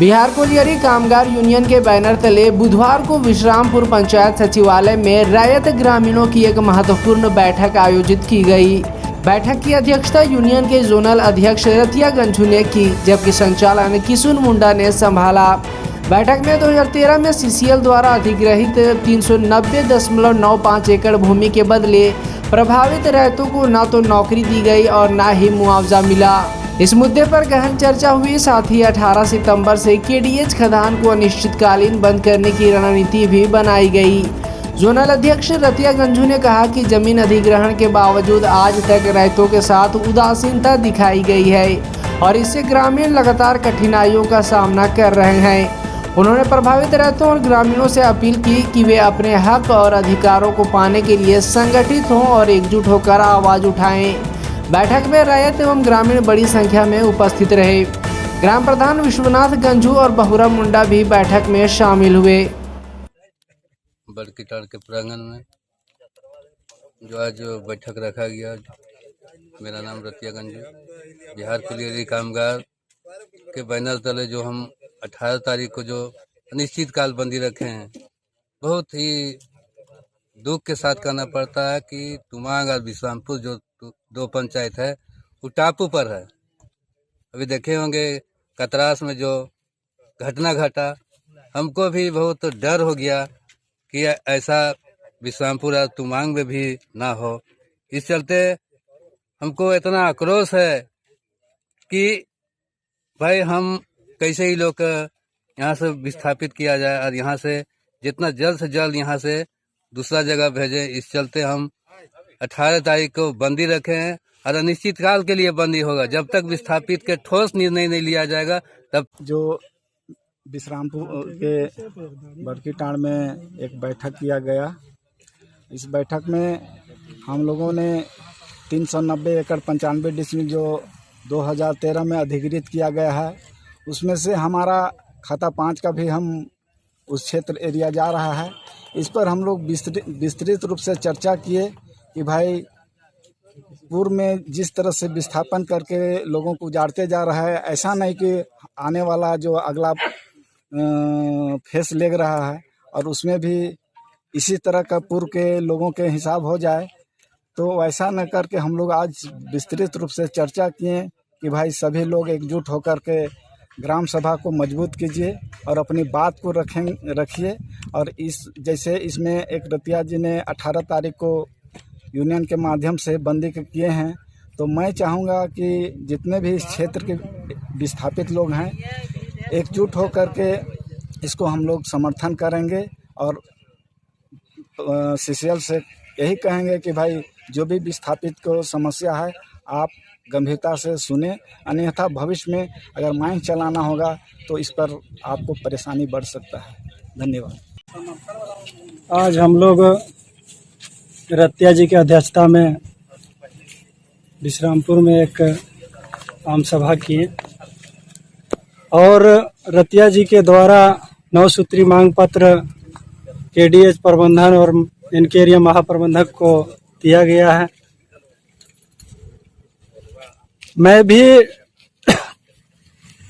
Bihar colliery कामगार union के banner तले बुधवार को विश्रामपुर पंचायत सचिवालय में रैयत ग्रामीणों की एक महत्वपूर्ण बैठक आयोजित की गई। बैठक की अध्यक्षता यूनियन के जोनल अध्यक्ष रतिया गंझू ने की, जबकि संचालन किशुन मुंडा ने संभाला। बैठक में 2013 में सीसीएल द्वारा अधिग्रहित 390.95 एकड़ भूमि के बदले प्रभावित रैयतों को न तो नौकरी दी गई और न ही मुआवजा मिला। इस मुद्दे पर गहन चर्चा हुई। साथ ही 18 सितंबर से केडीएच खदान को अनिश्चितकालीन बंद करने की रणनीति भी बनाई गई। जोनल अध्यक्ष रतिया गंझू ने कहा कि जमीन अधिग्रहण के बावजूद आज तक रैयतों के साथ उदासीनता दिखाई गई है और इससे ग्रामीण लगातार कठिनाइयों का सामना कर रहे हैं। उन्होंने प्रभावित रैयतों और ग्रामीणों से अपील की कि वे अपने हक और अधिकारों को पाने के लिए संगठित हों और एकजुट होकर आवाज़ उठाएं। बैठक में रैयत एवं ग्रामीण बड़ी संख्या में उपस्थित रहे। ग्राम प्रधान विश्वनाथ गंझू और बहुरा मुंडा भी बैठक में शामिल हुए। बड़कीटाड़ के प्रांगण में जो आज बैठक रखा गया, मेरा नाम रतिया गंझू, बिहार कोलियरी कामगार के बैनर तले जो हम 18 तारीख को जो अनिश्चित काल बंदी रखे हैं, बहुत ही दुख के साथ कहना पड़ता है कि तुमांग और विश्रामपुर जो दो पंचायत है वो टापू पर है। अभी देखे होंगे कतरास में जो घटना घटा, हमको भी बहुत डर हो गया कि ऐसा विश्रामपुर और तुमांग में भी ना हो। इस चलते हमको इतना आक्रोश है कि भाई हम कैसे ही लोग यहाँ से विस्थापित किया जाए और यहाँ से जितना जल्द से जल्द यहाँ से दूसरा जगह भेजें। इस चलते हम 18 तारीख को बंदी रखे हैं और अनिश्चित काल के लिए बंदी होगा। जब तक विस्थापित के ठोस निर्णय नहीं लिया जाएगा तब जो विश्रामपुर के बड़कीटाड़ में एक बैठक किया गया। इस बैठक में हम लोगों ने 390 एकड़ 95 डिसमिल जो 2013 में अधिग्रहित किया गया है, उसमें से हमारा खाता 5 का भी हम उस क्षेत्र एरिया जा रहा है। इस पर हम लोग विस्तृत रूप से चर्चा किए कि भाई पूर्व में जिस तरह से विस्थापन करके लोगों को उजाड़ते जा रहा है, ऐसा नहीं कि आने वाला जो अगला फेस ले रहा है और उसमें भी इसी तरह का पूर्व के लोगों के हिसाब हो जाए, तो ऐसा न करके हम लोग आज विस्तृत रूप से चर्चा किए कि भाई सभी लोग एकजुट होकर के ग्राम सभा को मजबूत कीजिए और अपनी बात को रखिए। और इस जैसे इसमें एक रतिया जी ने 18 तारीख को यूनियन के माध्यम से बंदी किए हैं, तो मैं चाहूँगा कि जितने भी इस क्षेत्र के विस्थापित लोग हैं, एकजुट होकर के इसको हम लोग समर्थन करेंगे और सीसीएल से यही कहेंगे कि भाई जो भी विस्थापित को समस्या है आप गंभीरता से सुने, अन्यथा भविष्य में अगर माइंड चलाना होगा तो इस पर आपको परेशानी बढ़ सकता है। धन्यवाद। आज हम लोग रतिया जी की अध्यक्षता में विश्रामपुर में एक आम सभा किए और रतिया जी के द्वारा 9 सूत्री मांग पत्र केडीएच प्रबंधन और इनके एरिया महाप्रबंधक को दिया गया है। मैं भी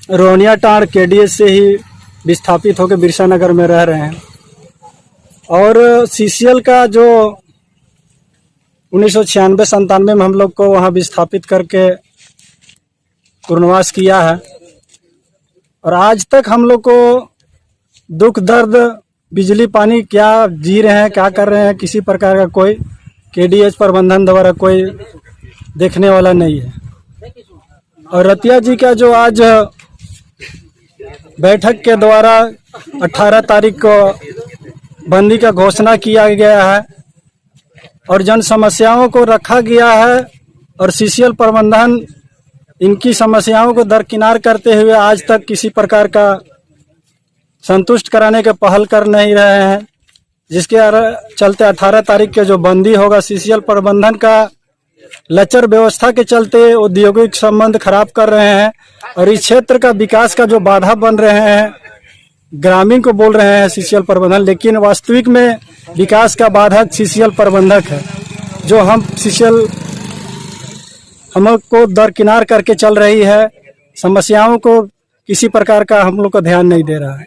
रोहनियाटाड़ केडीएच से ही विस्थापित होकर बिरसा नगर में रह रहे हैं और सीसीएल का जो 1996-97 में हम लोग को वहाँ विस्थापित करके पुनर्वास किया है और आज तक हम लोग को दुख दर्द बिजली पानी क्या जी रहे हैं, क्या कर रहे हैं, किसी प्रकार का कोई केडीएच प्रबंधन द्वारा कोई देखने वाला नहीं है। और रतिया जी का जो आज बैठक के द्वारा 18 तारीख को बंदी का घोषणा किया गया है और जन समस्याओं को रखा गया है और सीसीएल प्रबंधन इनकी समस्याओं को दरकिनार करते हुए आज तक किसी प्रकार का संतुष्ट कराने के पहल कर नहीं रहे हैं, जिसके चलते 18 तारीख के जो बंदी होगा सीसीएल प्रबंधन का लचर व्यवस्था के चलते औद्योगिक संबंध खराब कर रहे हैं और इस क्षेत्र का विकास का जो बाधा बन रहे हैं, ग्रामीण को बोल रहे हैं सीसीएल प्रबंधन, लेकिन वास्तविक में विकास का बाधक सीसीएल प्रबंधक है। जो हम सीसीएल हमको दरकिनार करके चल रही है, समस्याओं को किसी प्रकार का हम लोग को ध्यान नहीं दे रहा है।